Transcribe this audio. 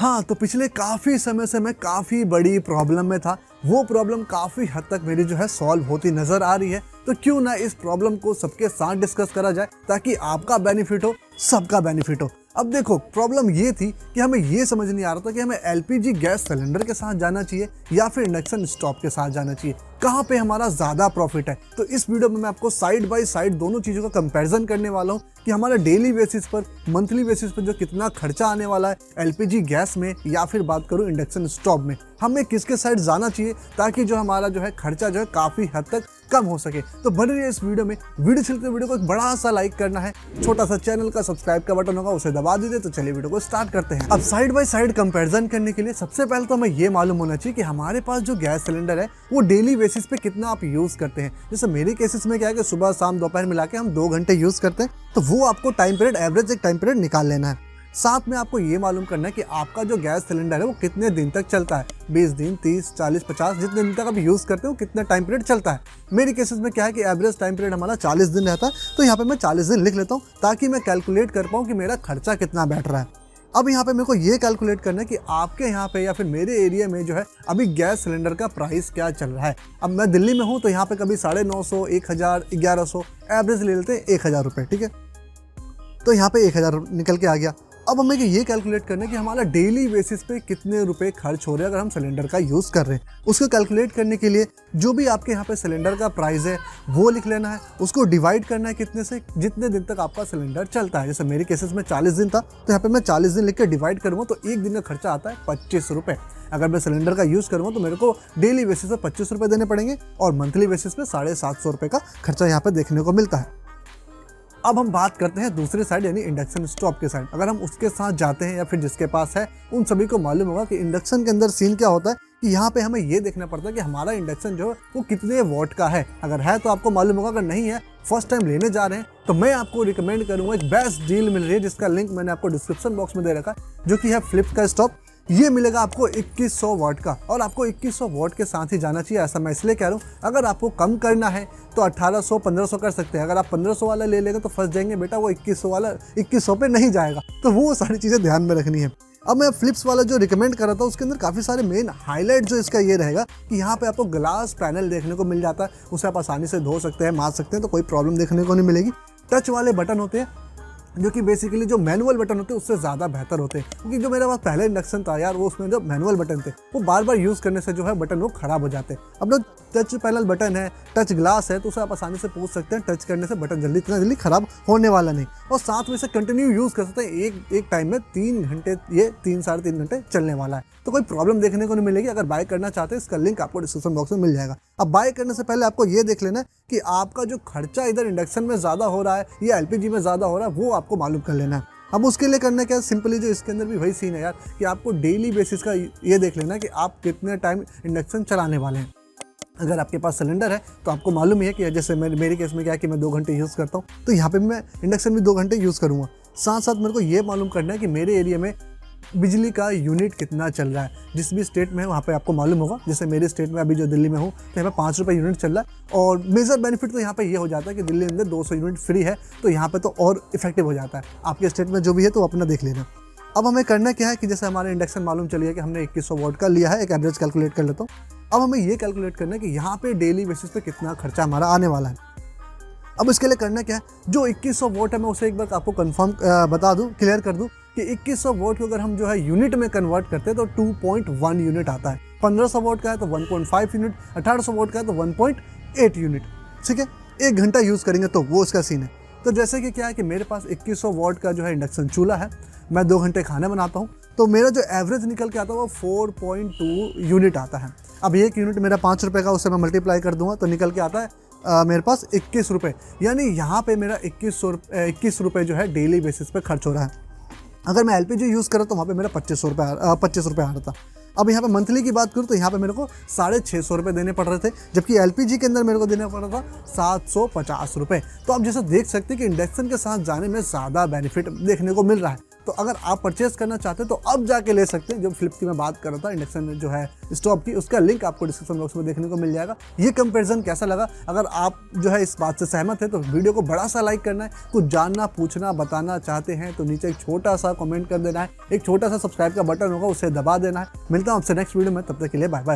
हाँ, तो पिछले काफ़ी समय से मैं काफ़ी बड़ी प्रॉब्लम में था। वो प्रॉब्लम काफ़ी हद तक मेरी जो है सॉल्व होती नज़र आ रही है। तो क्यों ना इस प्रॉब्लम को सबके साथ डिस्कस करा जाए ताकि आपका बेनिफिट हो, सबका बेनिफिट हो। अब देखो, प्रॉब्लम ये थी कि हमें ये समझ नहीं आ रहा था कि हमें एलपीजी गैस सिलेंडर के साथ जाना चाहिए या फिर इंडक्शन स्टोव के साथ जाना चाहिए। कहाँ पे हमारा ज़्यादा प्रॉफिट है। तो इस वीडियो में मैं आपको साइड बाय साइड दोनों चीज़ों का कंपैरिजन करने वाला हूँ कि हमारा डेली बेसिस पर, मंथली बेसिस पर जो कितना खर्चा आने वाला है एलपीजी गैस में या फिर बात करूँ इंडक्शन स्टोव में, हमें किसके साइड जाना चाहिए ताकि जो हमारा जो है खर्चा जो है काफ़ी हद तक कम हो सके। तो बने रहिए इस वीडियो में। वीडियो चलते वीडियो को एक बड़ा सा लाइक करना है, छोटा सा चैनल का सब्सक्राइब का बटन होगा उसे दबा दीजिए। तो चलिए वीडियो को स्टार्ट करते हैं। अब साइड बाय साइड कंपैरिजन करने के लिए सबसे पहले तो हमें ये मालूम होना चाहिए कि हमारे पास जो गैस सिलेंडर है वो डेली बेसिस पे कितना आप यूज़ करते हैं। जैसे मेरे केसेस में क्या है कि सुबह शाम दोपहर मिला के हम 2 घंटे यूज़ करते हैं, तो वो आपको टाइम पीरियड, एवरेज एक टाइम पीरियड निकाल लेना है। साथ में आपको ये मालूम करना है कि आपका जो गैस सिलेंडर है वो कितने दिन तक चलता है, 20 दिन, 30, 40, 50, जितने दिन तक आप यूज़ करते हो कितना टाइम पीरियड चलता है। मेरी केसेस में क्या है कि एवरेज टाइम पीरियड हमारा 40 दिन रहता है, तो यहाँ पे मैं 40 दिन लिख लेता हूँ ताकि मैं कैलकुलेट कर पाऊँ कि मेरा खर्चा कितना बैठ रहा है। अब यहाँ पे मेरे को ये कैलकुलेट करना है कि आपके यहाँ पे या फिर मेरे एरिया में जो है अभी गैस सिलेंडर का प्राइस क्या चल रहा है। अब मैं दिल्ली में हूँ तो यहाँ पे कभी 950, 1000, 1100, एवरेज ले लेते हैं 1000 रुपये, ठीक है। तो यहाँ पे 1000 निकल के आ गया। अब हमें ये कैलकुलेट करना है कि हमारा डेली बेसिस पे कितने रुपए खर्च हो रहे हैं अगर हम सिलेंडर का यूज़ कर रहे हैं। उसको कैलकुलेट करने के लिए जो भी आपके यहाँ पे सिलेंडर का प्राइस है वो लिख लेना है, उसको डिवाइड करना है कितने से, जितने दिन तक आपका सिलेंडर चलता है। जैसे मेरे केसेस में 40 दिन था, तो यहाँ पे मैं 40 दिन लिख के डिवाइड करूँगा तो एक दिन का खर्चा आता है 25 रुपये। अगर मैं सिलेंडर का यूज़ करूँगा तो मेरे को डेली बेसिस पे 25 रुपये देने पड़ेंगे और मंथली बेसिस पे 750 रुपये का खर्चा यहाँ पे देखने को मिलता है। अब हम बात करते हैं दूसरी साइड यानी इंडक्शन स्टोव के साइड। अगर हम उसके साथ जाते हैं या फिर जिसके पास है उन सभी को मालूम होगा कि इंडक्शन के अंदर सीन क्या होता है कि यहाँ पे हमें ये देखना पड़ता है कि हमारा इंडक्शन जो है वो कितने वॉट का है। अगर है तो आपको मालूम होगा, अगर नहीं है, फर्स्ट टाइम लेने जा रहे हैं, तो मैं आपको रिकमेंड करूँगा, एक बेस्ट डील मिल रही है जिसका लिंक मैंने आपको डिस्क्रिप्शन बॉक्स में दे रखा है, जो कि है फ्लिप्स का स्टोव। ये मिलेगा आपको 2100 वाट का और आपको 2100 वाट के साथ ही जाना चाहिए। ऐसा मैं इसलिए कह रहा हूँ, अगर आपको कम करना है तो 1800, 1500 कर सकते हैं। अगर आप 1500 वाला ले लेंगे तो फंस जाएंगे बेटा, वो 2100 वाला 2100 पे नहीं जाएगा। तो वो सारी चीज़ें ध्यान में रखनी है। अब मैं फ्लिप्स वाला जो रिकमेंड कर रहा था उसके अंदर काफ़ी सारे मेन हाईलाइट जो इसका ये रहेगा कि यहाँ पे आपको ग्लास पैनल देखने को मिल जाता है, उसे आप आसानी से धो सकते हैं, मार सकते हैं, तो कोई प्रॉब्लम देखने को नहीं मिलेगी। टच वाले बटन होते हैं जो कि बेसिकली जो मैनुअल बटन होते हैं उससे ज़्यादा बेहतर होते हैं, क्योंकि जो मेरे पास पहले इंडक्शन था यार, वो उसमें जो मैनुअल बटन थे वो बार बार यूज़ करने से जो है बटन वो ख़राब हो जाते हैं। अब जो टच पैनल बटन है, टच ग्लास है, तो उसे आप आसानी से पूछ सकते हैं, टच करने से बटन इतना जल्दी ख़राब होने वाला नहीं, और साथ में इसे कंटिन्यू यूज़ कर सकते हैं। एक टाइम में 3 घंटे, ये 3 साढ़े 3 घंटे चलने वाला है, तो कोई प्रॉब्लम देखने को नहीं मिलेगी। अगर बाय करना चाहते हैं इसका लिंक आपको डिस्क्रिप्शन बॉक्स में मिल जाएगा। अब बाय करने से पहले आपको ये देख लेना है कि आपका जो खर्चा इधर इंडक्शन में ज़्यादा हो रहा है या एलपीजी में ज़्यादा हो रहा है, वो आपको मालूम कर लेना है। अब उसके लिए करना क्या है, सिंपली जो इसके अंदर भी वही सीन है यार कि आपको डेली बेसिस का ये देख लेना है कि आप कितने टाइम इंडक्शन चलाने वाले हैं। अगर आपके पास सिलेंडर है तो आपको मालूम ही है कि जैसे मेरे केस में क्या है कि मैं 2 घंटे यूज़ करता हूँ, तो यहाँ पे मैं इंडक्शन भी 2 घंटे यूज़ करूँगा। साथ साथ मेरे को ये मालूम करना है कि मेरे एरिया में बिजली का यूनिट कितना चल रहा है। जिस भी स्टेट में है वहाँ पे आपको मालूम होगा। जैसे मेरे स्टेट में अभी जो दिल्ली में हूँ तो यहाँ पे 5 रुपये यूनिट चल रहा है, और मेजर बेनिफिट तो यहाँ पे ये हो जाता है कि दिल्ली अंदर 200 यूनिट फ्री है, तो यहाँ पे तो और इफेक्टिव हो जाता है। आपके स्टेट में जो भी है तो अपना देख लेना। अब हमें करना क्या है कि जैसे हमारे इंडक्शन मालूम चलिए कि हमने 2100 वाट का लिया है, एक एवरेज कैलकुलेट कर लेता हूँ। अब हमें ये कैलकुलेट करना है कि यहाँ पे डेली बेसिस पे कितना खर्चा हमारा आने वाला है। अब इसके लिए करना क्या है, जो 2100 वाट है मैं उसे एक बार आपको कंफर्म बता दूं, क्लियर कर दूं कि 2100 वाट को अगर हम जो है यूनिट में कन्वर्ट करते हैं तो 2.1 यूनिट आता है। 1500 वाट का है तो 1.5 यूनिट, 1800 वाट का है तो 1.8 यूनिट, ठीक है। 1 घंटा यूज़ करेंगे तो वो उसका सीन है। तो जैसे कि क्या है कि मेरे पास 2100 वाट का जो है इंडक्शन चूल्हा है, मैं 2 घंटे खाना बनाता हूँ, तो मेरा जो एवरेज निकल के आता है वो 4.2 यूनिट आता है। अब 1 यूनिट मेरा 5 रुपये का, उससे मैं मल्टीप्लाई कर दूंगा तो निकल के आता है मेरे पास 21 रुपये। यानी यहाँ पे मेरा 21 रुपये जो है डेली बेसिस पे खर्च हो रहा है। अगर मैं एलपीजी यूज़ कर रहा तो वहाँ पे मेरा 25 रुपये आ रहा था। अब यहाँ पे मंथली की बात करूँ तो यहाँ पे मेरे को 650 रुपये देने पड़ रहे थे, जबकि एलपीजी के अंदर मेरे को देना पड़ रहा था 750 रुपये। तो आप जैसा देख सकते हैं कि इंडक्शन के साथ जाने में ज़्यादा बेनिफिट देखने को मिल रहा है। तो तो अगर आप परचेस करना चाहते हैं तो अब जाके ले सकते हैं। जो फ्लिप्स की मैं बात कर रहा था इंडक्शन जो है स्टोव की, उसका लिंक आपको डिस्क्रिप्शन बॉक्स में देखने को मिल जाएगा। ये कंपैरिजन कैसा लगा, अगर आप जो है इस बात से सहमत है तो वीडियो को बड़ा सा लाइक करना है। कुछ जानना, पूछना, बताना चाहते हैं तो नीचे एक छोटा सा कमेंट कर देना है, एक छोटा सा सब्सक्राइब का बटन होगा उसे दबा देना है। मिलता हूं आपसे नेक्स्ट वीडियो में, तब तक के लिए बाय बाय।